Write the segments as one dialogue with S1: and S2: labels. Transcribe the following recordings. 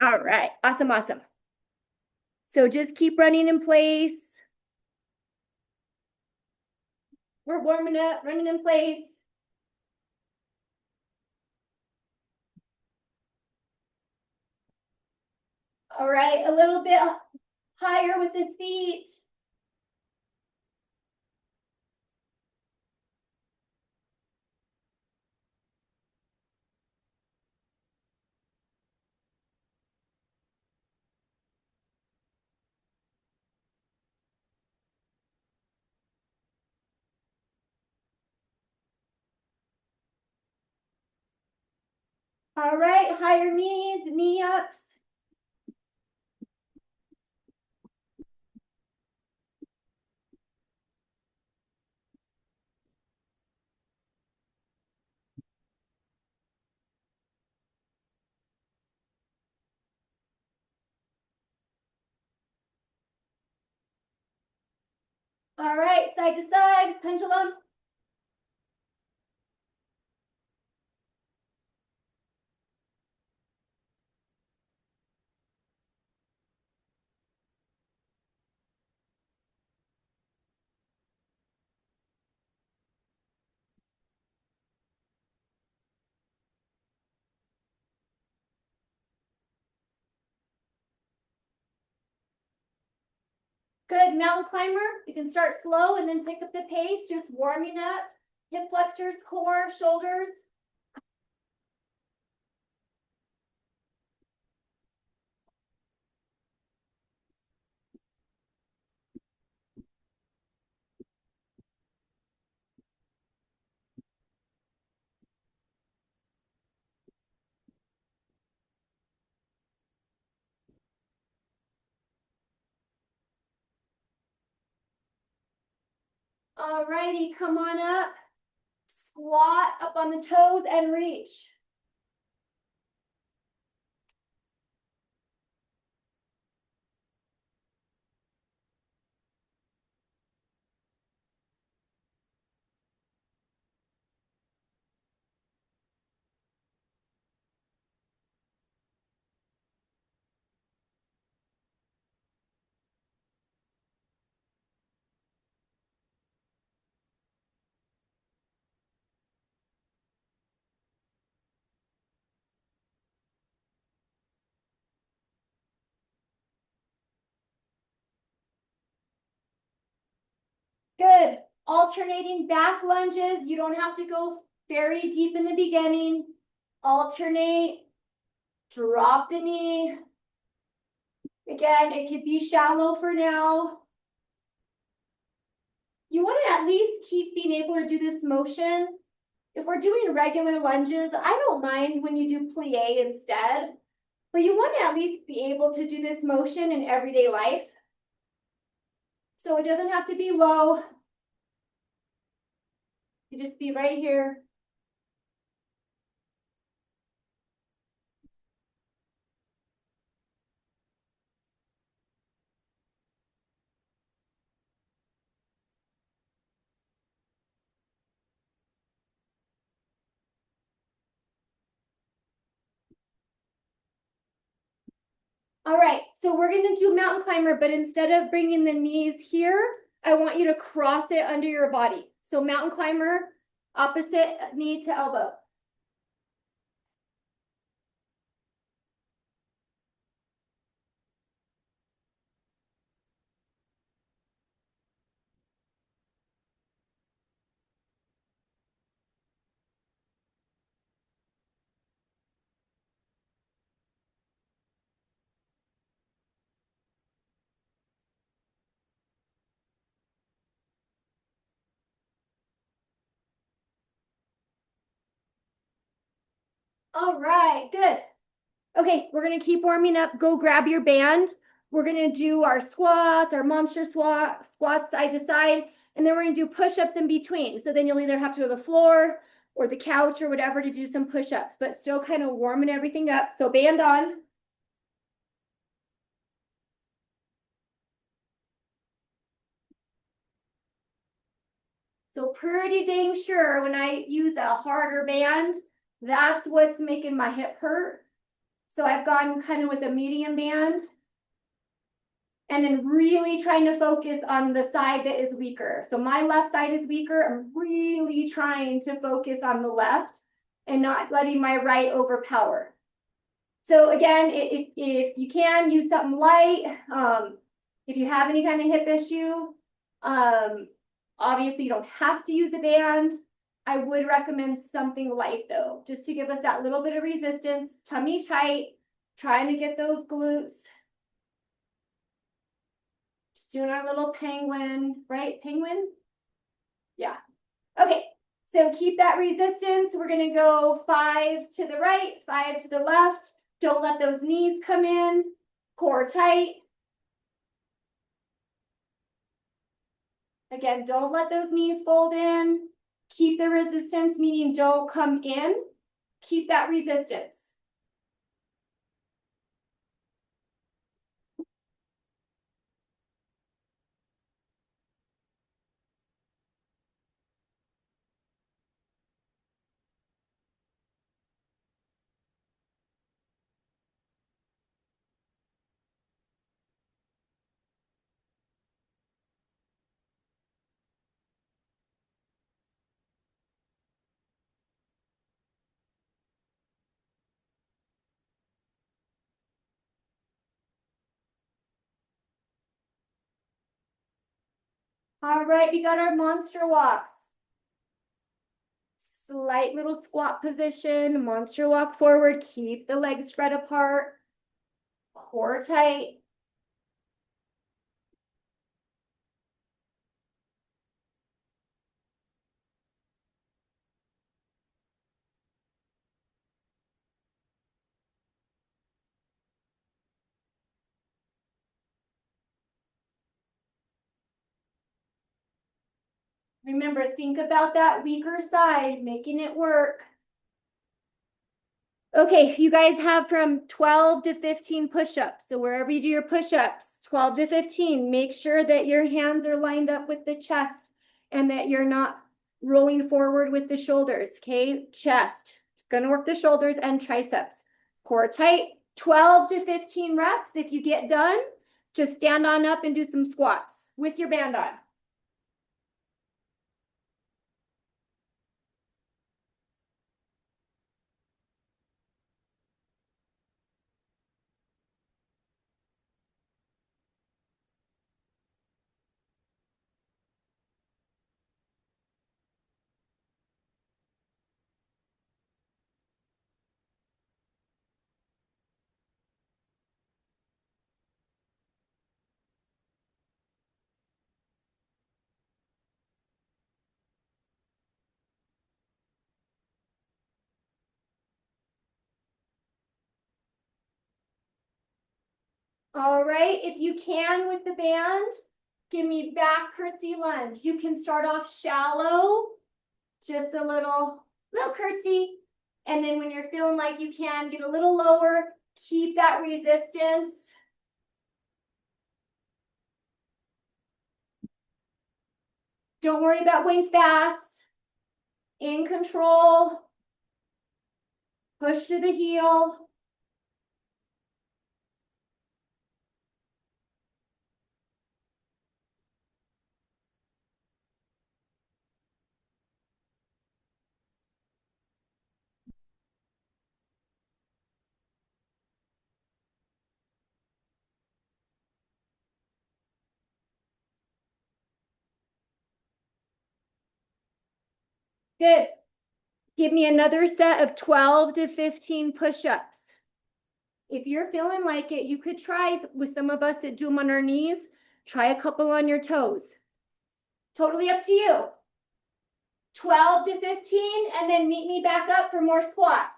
S1: All right, awesome, awesome. So just keep running in place. We're warming up, running in place. All right, a little bit higher with the feet. All right, higher knees, knee ups. All right, side to side, pendulum. Good, mountain climber. You can start slow and then pick up the pace, just warming up. Hip flexors, core, shoulders. All righty, come on up. Squat up on the toes and reach. Good. Alternating back lunges. You don't have to go very deep in the beginning. Alternate, drop the knee. Again, it could be shallow for now. You want to at least keep being able to do this motion. If we're doing regular lunges, I don't mind when you do plie instead, but you want to at least be able to do this motion in everyday life. So it doesn't have to be low. You just be right here. All right, so we're gonna do mountain climber, but instead of bringing the knees here, I want you to cross it under your body. So mountain climber, opposite knee to elbow. All right, good. Okay, we're gonna keep warming up. Go grab your band. We're gonna do our squats, our monster squats side to side, and then we're gonna do push-ups in between. So then you'll either have to go to the floor or the couch or whatever to do some push-ups, but still kind of warming everything up. So band on. So pretty dang sure when I use a harder band, that's what's making my hip hurt. So I've gone kind of with a medium band and then really trying to focus on the side that is weaker. So my left side is weaker. I'm really trying to focus on the left and not letting my right overpower. So again, if you can, use something light. If you have any kind of hip issue, obviously you don't have to use a band. I would recommend something light though, just to give us that little bit of resistance, tummy tight, trying to get those glutes. Just doing our little penguin, right? Penguin? Yeah. Okay, so keep that resistance. We're gonna go 5 to the right, 5 to the left. Don't let those knees come in, core tight. Again, don't let those knees fold in. Keep the resistance, meaning don't come in. Keep that resistance. All right, we got our monster walks. Slight little squat position, monster walk forward, keep the legs spread apart, core tight. Remember, think about that weaker side, making it work. Okay, you guys have from 12 to 15 push-ups. So wherever you do your push-ups, 12 to 15, make sure that your hands are lined up with the chest and that you're not rolling forward with the shoulders, okay? Chest, gonna work the shoulders and triceps. Core tight, 12 to 15 reps. If you get done, just stand on up and do some squats with your band on. All right, if you can with the band, give me back curtsy lunge. You can start off shallow, just a little curtsy. And then when you're feeling like you can, get a little lower, keep that resistance. Don't worry about going fast. In control. Push to the heel. Good. Give me another set of 12 to 15 push-ups. If you're feeling like it, you could try with some of us that do them on our knees, try a couple on your toes. Totally up to you. 12 to 15, and then meet me back up for more squats.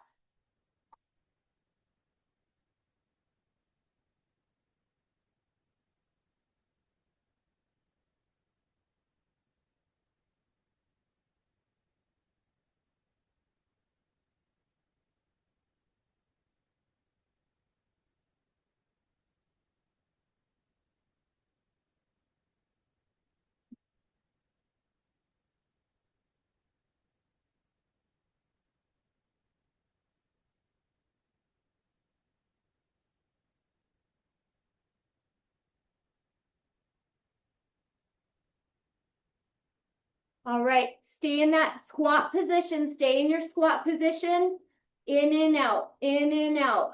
S1: All right, stay in that squat position. Stay in your squat position. In and out, in and out.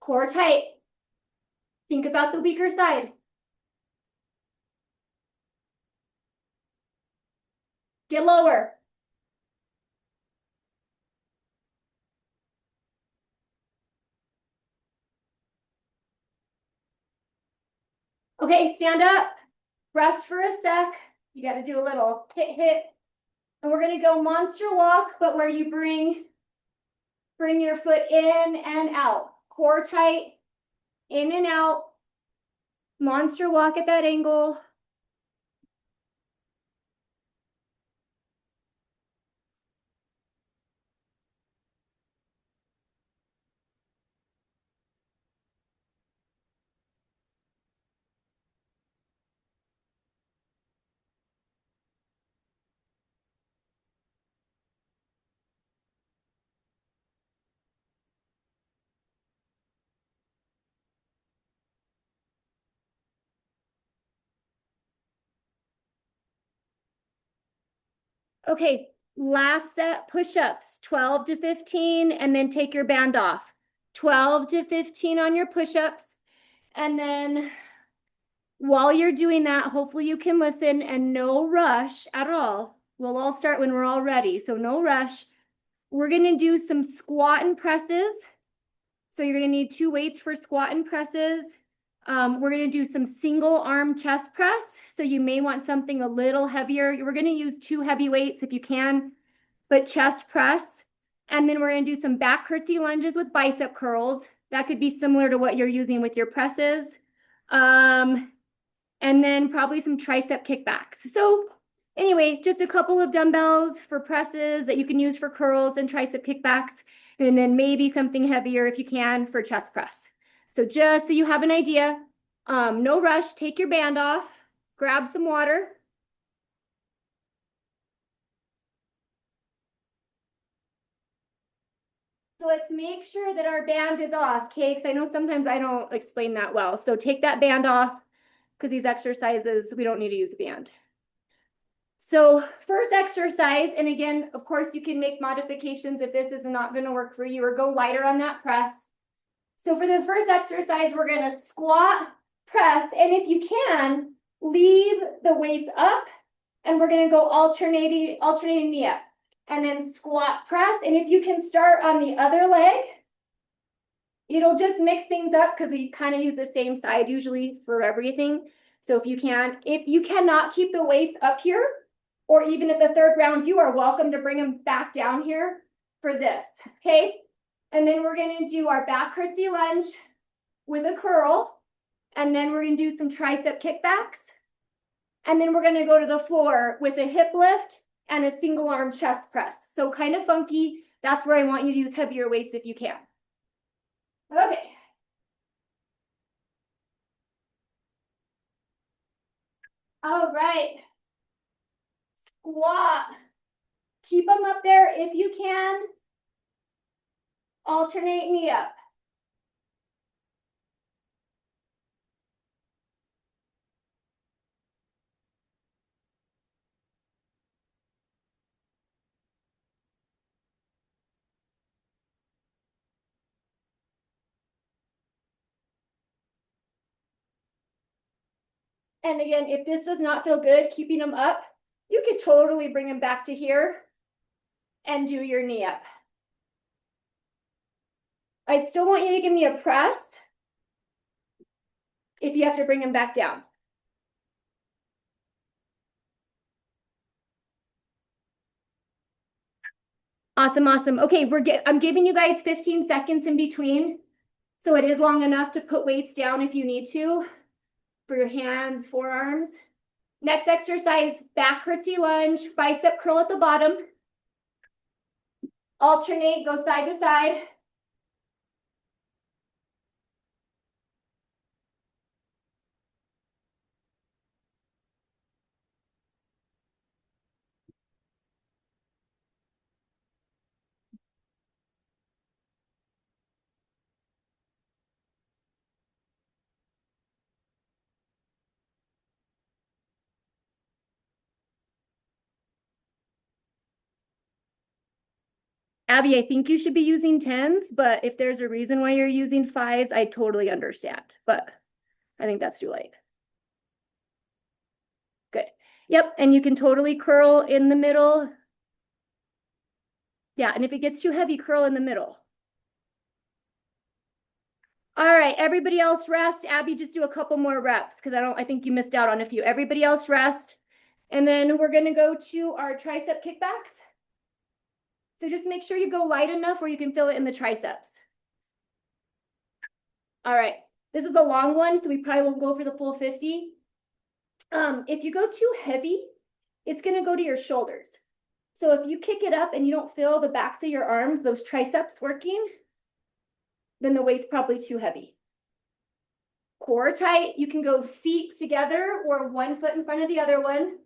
S1: Core tight. Think about the weaker side. Get lower. Okay, stand up. Rest for a sec. You got to do a little hit. And we're going to go monster walk, but where you bring your foot in and out. Core tight, in and out. Monster walk at that angle. Okay, last set push-ups, 12 to 15, and then take your band off. 12 to 15 on your push-ups. And then while you're doing that, hopefully you can listen and no rush at all. We'll all start when we're all ready, so no rush. We're gonna do some squat and presses. So you're gonna need 2 weights for squat and presses. We're gonna do some single arm chest press. So you may want something a little heavier. We're gonna use 2 heavy weights if you can, but chest press. And then we're gonna do some back curtsy lunges with bicep curls. That could be similar to what you're using with your presses. And then probably some tricep kickbacks. So anyway, just a couple of dumbbells for presses that you can use for curls and tricep kickbacks, and then maybe something heavier if you can for chest press. So just so you have an idea, no rush, take your band off, grab some water. So let's make sure that our band is off, okay? Because I know sometimes I don't explain that well. So take that band off because these exercises, we don't need to use a band. So first exercise, and again, of course, you can make modifications if this is not going to work for you or go lighter on that press. So for the first exercise, we're going to squat, press, and if you can, leave the weights up, and we're going to go alternating knee up, and then squat, press, and if you can start on the other leg, it'll just mix things up because we kind of use the same side usually for everything. So if you cannot keep the weights up here, or even at the third round, you are welcome to bring them back down here for this, okay? And then we're gonna do our back curtsy lunge with a curl, and then we're gonna do some tricep kickbacks, and then we're gonna go to the floor with a hip lift and a single arm chest press. So kind of funky. That's where I want you to use heavier weights if you can. Okay. All right. Squat. Keep them up there if you can. Alternate knee up. And again, if this does not feel good, keeping them up, you could totally bring them back to here and do your knee up. I'd still want you to give me a press if you have to bring them back down. Awesome, awesome. Okay, I'm giving you guys 15 seconds in between. So it is long enough to put weights down if you need to for your hands, forearms. Next exercise, back curtsy lunge, bicep curl at the bottom. Alternate, go side to side. Abby, I think you should be using 10s, but if there's a reason why you're using 5s, I totally understand. But I think that's too late. Good. Yep, and you can totally curl in the middle. Yeah, and if it gets too heavy, curl in the middle. All right, everybody else rest. Abby, just do a couple more reps because I think you missed out on a few. Everybody else rest. And then we're gonna go to our tricep kickbacks. So just make sure you go light enough where you can feel it in the triceps. All right, this is a long one, so we probably won't go for the full 50. If you go too heavy, it's gonna go to your shoulders. So if you kick it up and you don't feel the backs of your arms, those triceps working, then the weight's probably too heavy. Core tight, you can go feet together or one foot in front of the other one.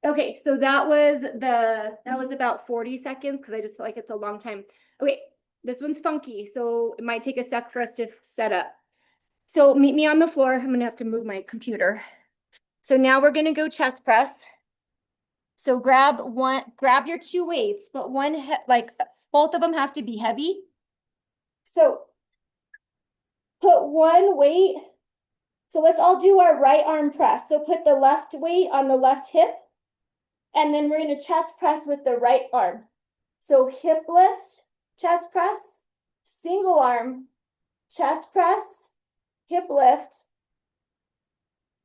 S1: Okay, so that was about 40 seconds because I just feel like it's a long time. Okay, this one's funky, so it might take a sec for us to set up. So meet me on the floor. I'm gonna have to move my computer. So now we're gonna go chest press. So grab your two weights, but like both of them have to be heavy. So put one weight. So let's all do our right arm press. So put the left weight on the left hip, and then we're gonna chest press with the right arm. So hip lift, chest press, single arm, chest press, hip lift,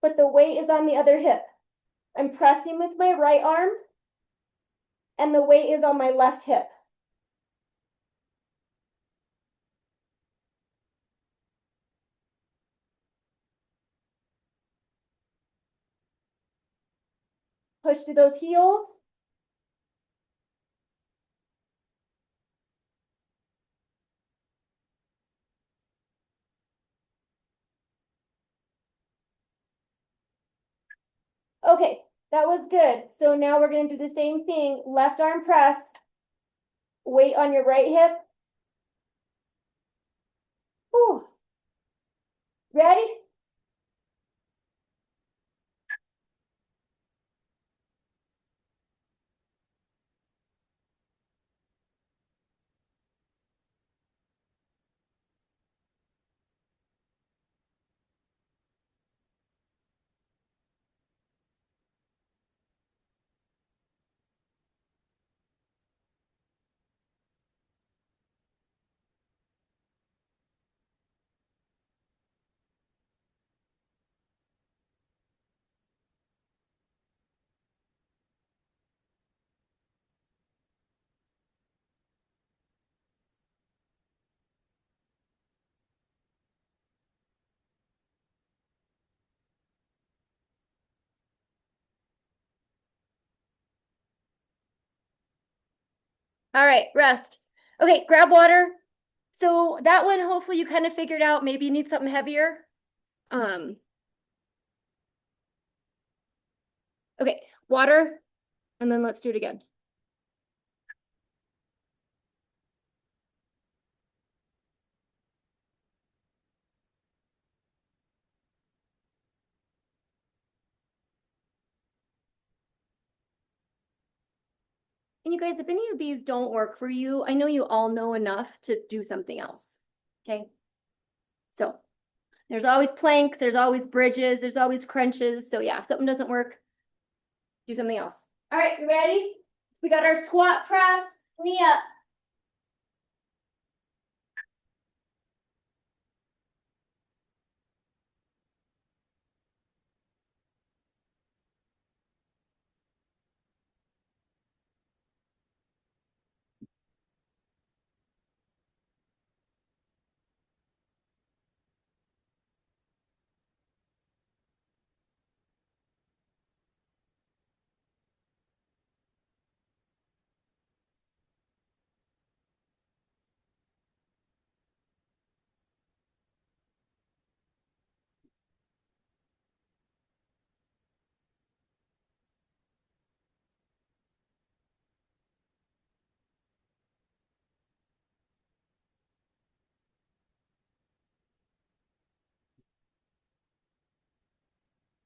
S1: but the weight is on the other hip. I'm pressing with my right arm, and the weight is on my left hip. Push through those heels. Okay, that was good. So now we're gonna do the same thing. Left arm press, weight on your right hip. Whew. Ready? All right, rest. Okay, grab water. So that one, hopefully you kind of figured out, maybe you need something heavier. Okay, water, and then let's do it again. And you guys, if any of these don't work for you, I know you all know enough to do something else, okay? So there's always planks, there's always bridges, there's always crunches. So yeah, if something doesn't work, do something else. All right, you ready? We got our squat press, knee up.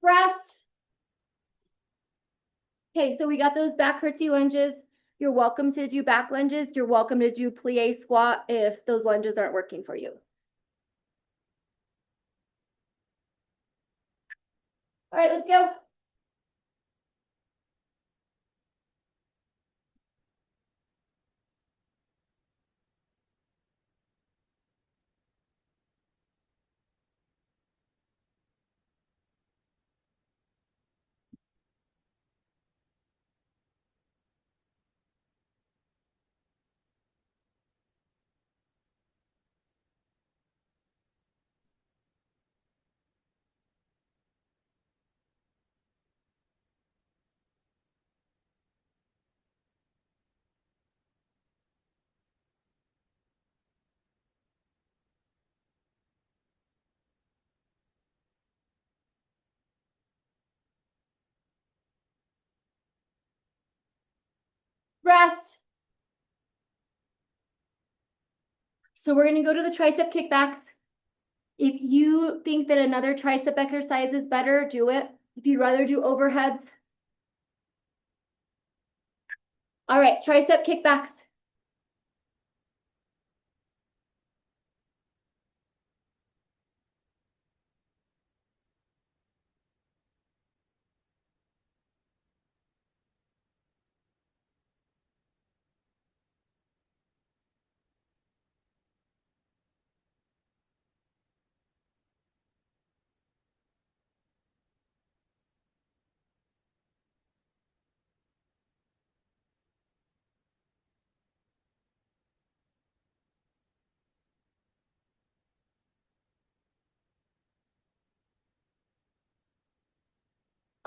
S1: Breast. Okay, so we got those back curtsy lunges. You're welcome to do back lunges. You're welcome to do plie squat if those lunges aren't working for you. All right, let's go. Breast. So we're gonna go to the tricep kickbacks. If you think that another tricep exercise is better, do it. If you'd rather do overheads. All right, tricep kickbacks.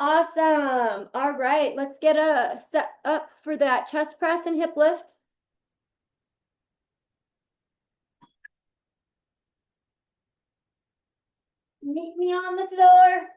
S1: Awesome. All right, let's get a set up for that chest press and hip lift. Meet me on the floor.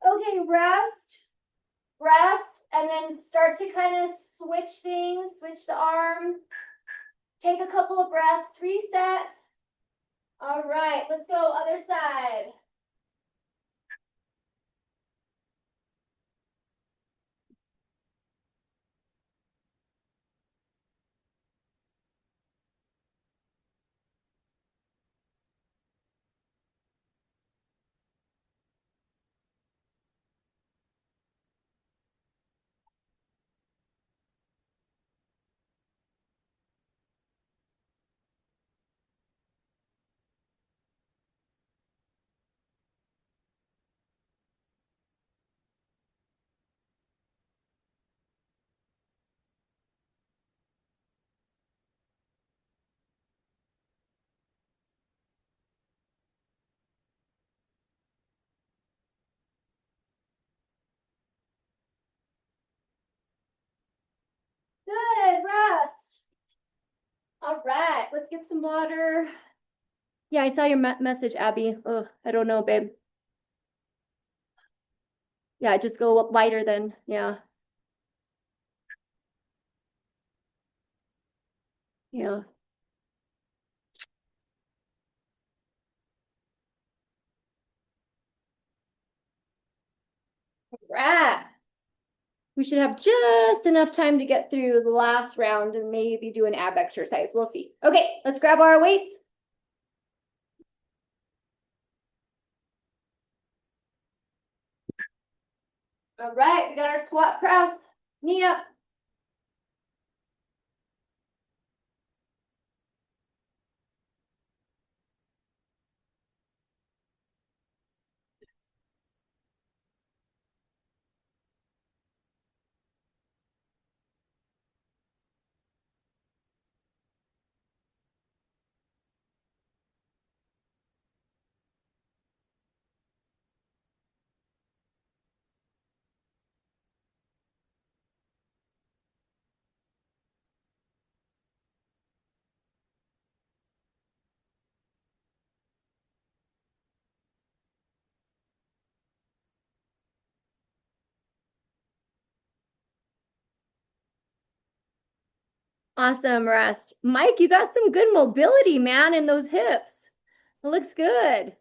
S1: Okay, rest, and then start to kind of switch things, switch the arm. Take a couple of breaths, reset. All right, let's go other side. Good, rest. All right, let's get some water. Yeah, I saw your message, Abby. Oh, I don't know, babe. Yeah, just go lighter then. Yeah. Yeah. Right. We should have just enough time to get through the last round and maybe do an ab exercise. We'll see. Okay, let's grab our weights. All right, we got our squat press. Knee up. Awesome rest. Mike, you got some good mobility, man, in those hips. It looks good.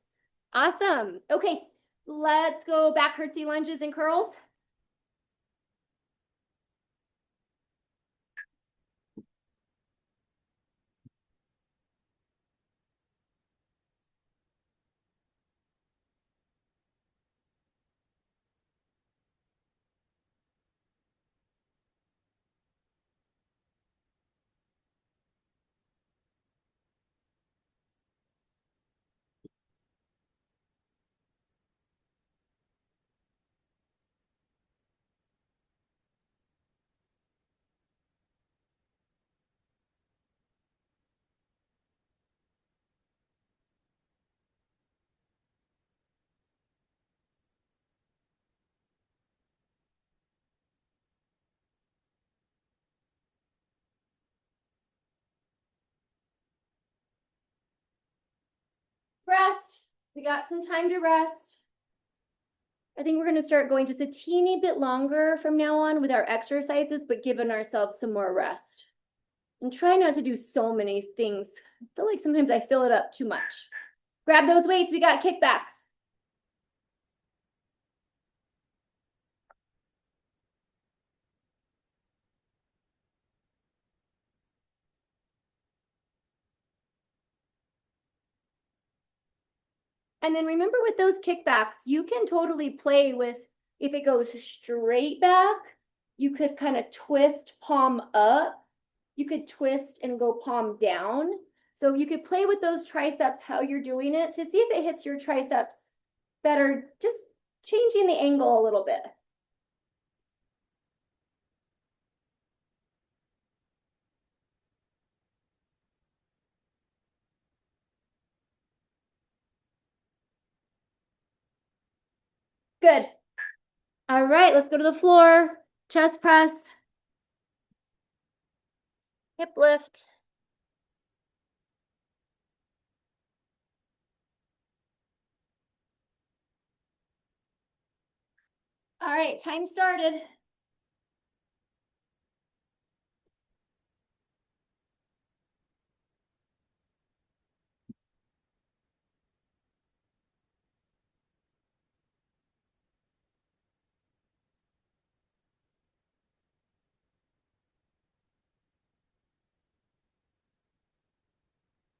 S1: Awesome. Okay, let's go back curtsy lunges and curls. Rest. We got some time to rest. I think we're going to start going just a teeny bit longer from now on with our exercises, but giving ourselves some more rest. And try not to do so many things. I feel like sometimes I fill it up too much. Grab those weights. We got kickbacks. And then remember with those kickbacks, you can totally play with, if it goes straight back, you could kind of twist palm up. You could twist and go palm down. So you could play with those triceps, how you're doing it, to see if it hits your triceps better, just changing the angle a little bit. Good. All right, let's go to the floor. Chest press. Hip lift. All right, time started.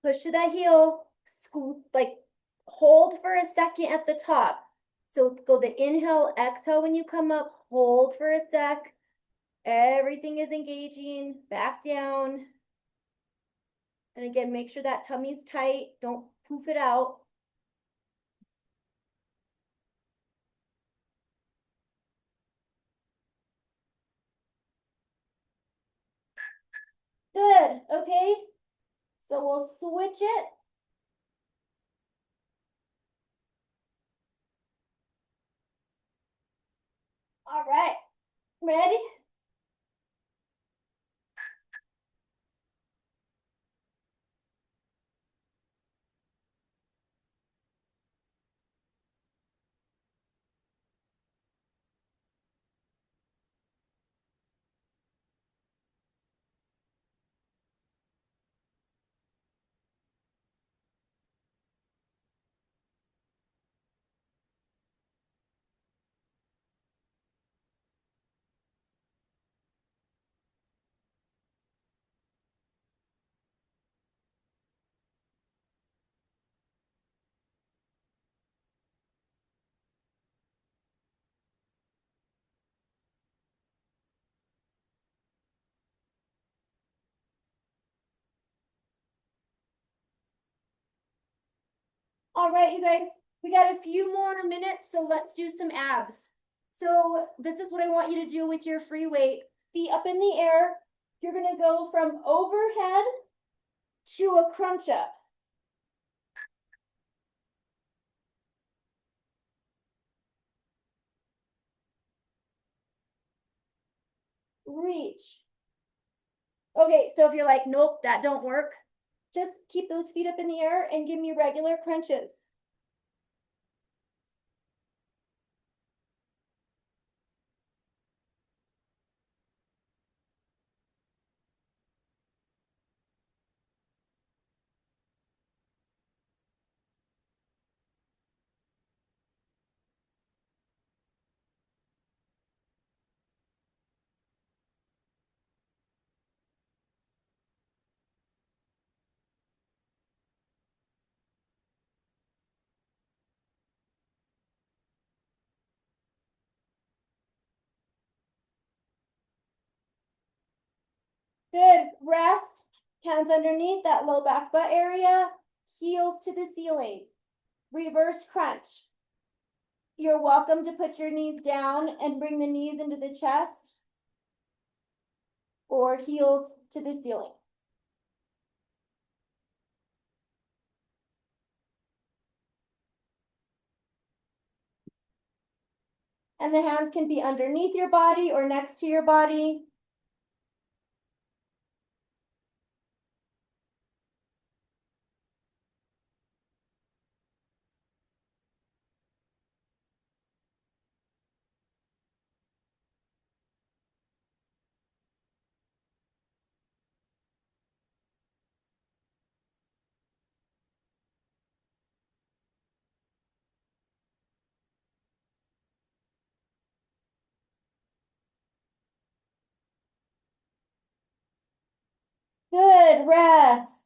S1: Push to that heel, scoot, like hold for a second at the top. So go the inhale, exhale when you come up, hold for a sec. Everything is engaging, back down. And again, make sure that tummy's tight. Don't poof it out. Good, okay. So we'll switch it. All right, ready? All right, you guys, we got a few more minutes, so let's do some abs. So this is what I want you to do with your free weight. Feet up in the air. You're gonna go from overhead to a crunch up. Reach. Okay, so if you're like, nope, that don't work, just keep those feet up in the air and give me regular crunches. Good. Rest. Hands underneath that low back butt area. Heels to the ceiling. Reverse crunch. You're welcome to put your knees down and bring the knees into the chest, or heels to the ceiling. And the hands can be underneath your body or next to your body. Good. Rest.